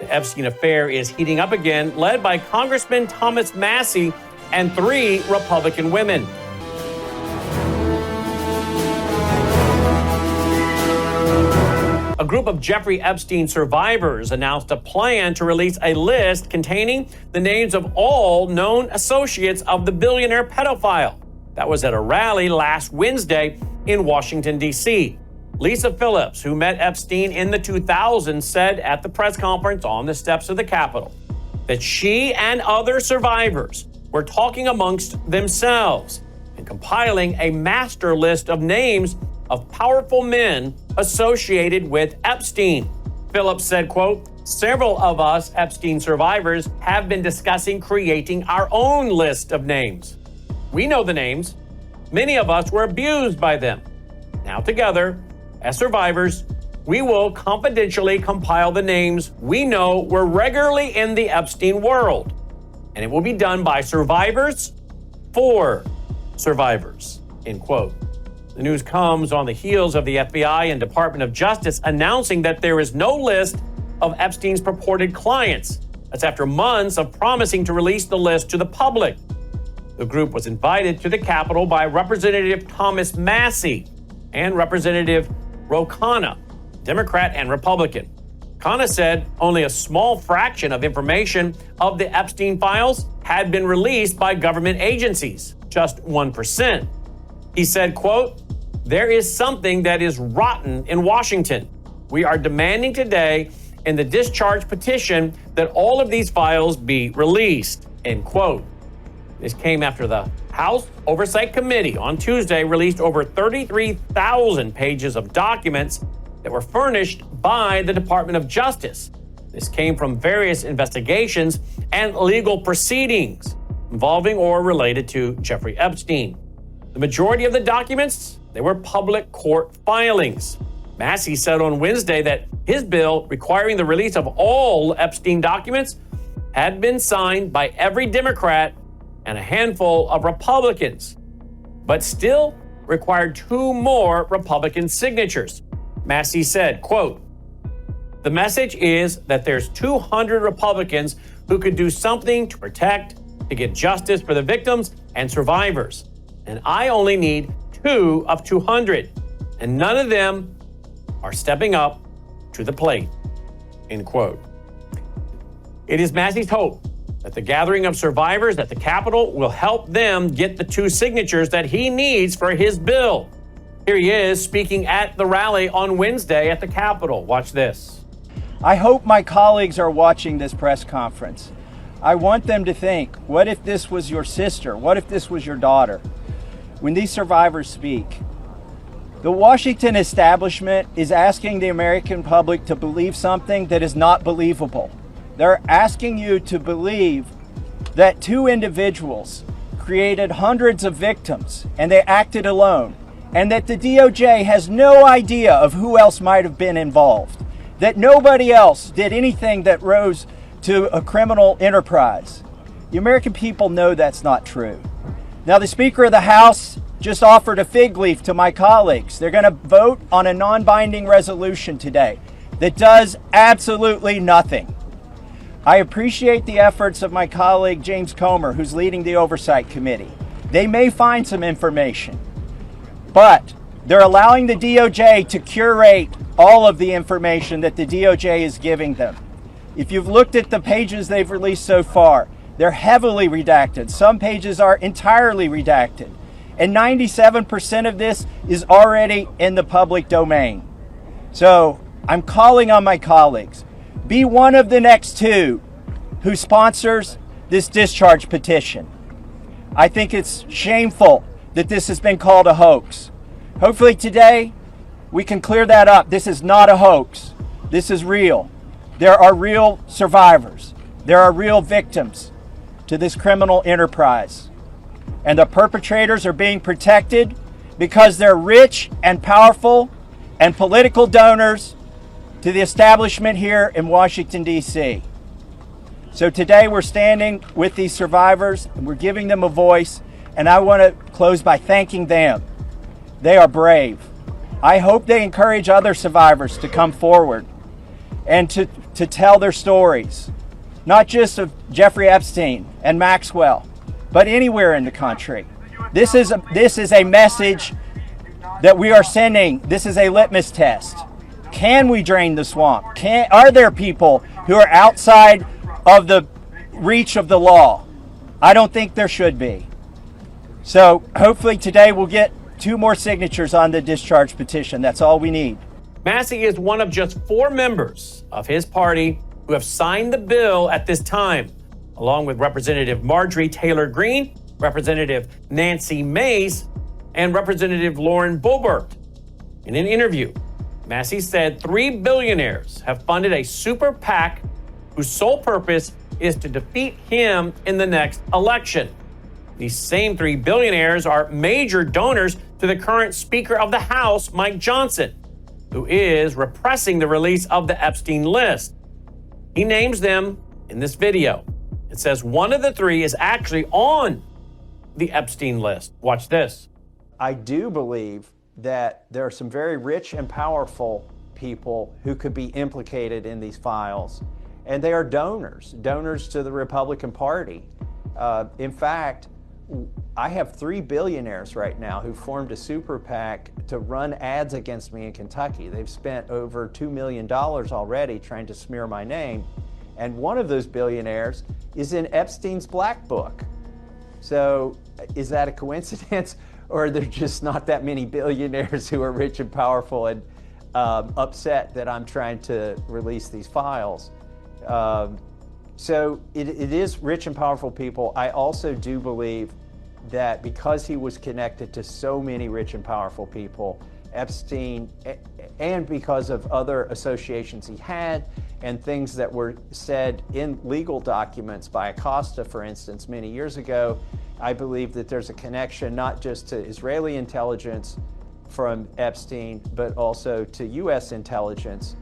The Epstein affair is heating up again, led by Congressman Thomas Massie and 3 Republican women. A group of Jeffrey Epstein survivors announced a plan to release a list containing the names of all known associates of the billionaire pedophile. That was at a rally last Wednesday in Washington, D.C. Lisa Phillips, who met Epstein in the 2000s, said at the press conference on the steps of the Capitol that she and other survivors were talking amongst themselves and compiling a master list of names of powerful men associated with Epstein. Phillips said, quote, "Several of us Epstein survivors have been discussing creating our own list of names. We know the names. Many of us were abused by them. Now together, as survivors, we will confidentially compile the names we know were regularly in the Epstein world. And it will be done by survivors for survivors," end quote. The news comes on the heels of the FBI and Department of Justice announcing that there is no list of Epstein's purported clients. That's after months of promising to release the list to the public. The group was invited to the Capitol by Representative Thomas Massie and Representative Ro Khanna, Democrat and Republican. Khanna said only a small fraction of information of the Epstein files had been released by government agencies, just 1%. He said, quote, "There is something that is rotten in Washington. We are demanding today in the discharge petition that all of these files be released," end quote. This came after the House Oversight Committee on Tuesday released over 33,000 pages of documents that were furnished by the Department of Justice. This came from various investigations and legal proceedings involving or related to Jeffrey Epstein. The majority of the documents, they were public court filings. Massie said on Wednesday that his bill requiring the release of all Epstein documents had been signed by every Democrat and a handful of Republicans, but still required 2 more Republican signatures. Massie said, quote, "The message is that there's 200 Republicans who could do something to protect, to get justice for the victims and survivors. And I only need 2 of 200, and none of them are stepping up to the plate," end quote. It is Massie's hope that the gathering of survivors at the Capitol will help them get the 2 signatures that he needs for his bill. Here he is speaking at the rally on Wednesday at the Capitol. Watch this. I hope my colleagues are watching this press conference. I want them to think, what if this was your sister? What if this was your daughter? When these survivors speak, the Washington establishment is asking the American public to believe something that is not believable. They're asking you to believe that 2 individuals created hundreds of victims and they acted alone, and that the DOJ has no idea of who else might have been involved, that nobody else did anything that rose to a criminal enterprise. The American people know that's not true. Now, the Speaker of the House just offered a fig leaf to my colleagues. They're going to vote on a non-binding resolution today that does absolutely nothing. I appreciate the efforts of my colleague James Comer, who's leading the Oversight Committee. They may find some information, but they're allowing the DOJ to curate all of the information that the DOJ is giving them. If you've looked at the pages they've released so far, they're heavily redacted. Some pages are entirely redacted. And 97% of this is already in the public domain. So I'm calling on my colleagues, be one of the next 2 who sponsors this discharge petition. I think it's shameful that this has been called a hoax. Hopefully today we can clear that up. This is not a hoax. This is real. There are real survivors. There are real victims to this criminal enterprise. And the perpetrators are being protected because they're rich and powerful and political donors to the establishment here in Washington, D.C. So today we're standing with these survivors and we're giving them a voice, and I want to close by thanking them. They are brave. I hope they encourage other survivors to come forward. and to tell their stories, not just of Jeffrey Epstein and Maxwell, but anywhere in the country. This is a message that we are sending. This is a litmus test. Can we drain the swamp? Are there people who are outside of the reach of the law? I don't think there should be. So hopefully today we'll get 2 more signatures on the discharge petition. That's all we need. Massie is one of just 4 members of his party who have signed the bill at this time, along with Representative Marjorie Taylor Greene, Representative Nancy Mace, and Representative Lauren Boebert. In an interview, Massie said 3 billionaires have funded a super PAC whose sole purpose is to defeat him in the next election. These same 3 billionaires are major donors to the current Speaker of the House, Mike Johnson, who is repressing the release of the Epstein list. He names them in this video. It says one of the 3 is actually on the Epstein list. Watch this. I do believe that there are some very rich and powerful people who could be implicated in these files. And they are donors to the Republican Party. In fact, I have 3 billionaires right now who formed a super PAC to run ads against me in Kentucky. They've spent over $2 million already trying to smear my name. And one of those billionaires is in Epstein's Black Book. So is that a coincidence? Or are there just not that many billionaires who are rich and powerful and upset that I'm trying to release these files? So it is rich and powerful people. I also do believe that because he was connected to so many rich and powerful people, Epstein, and because of other associations he had and things that were said in legal documents by Acosta, for instance, many years ago, I believe that there's a connection not just to Israeli intelligence from Epstein, but also to U.S. intelligence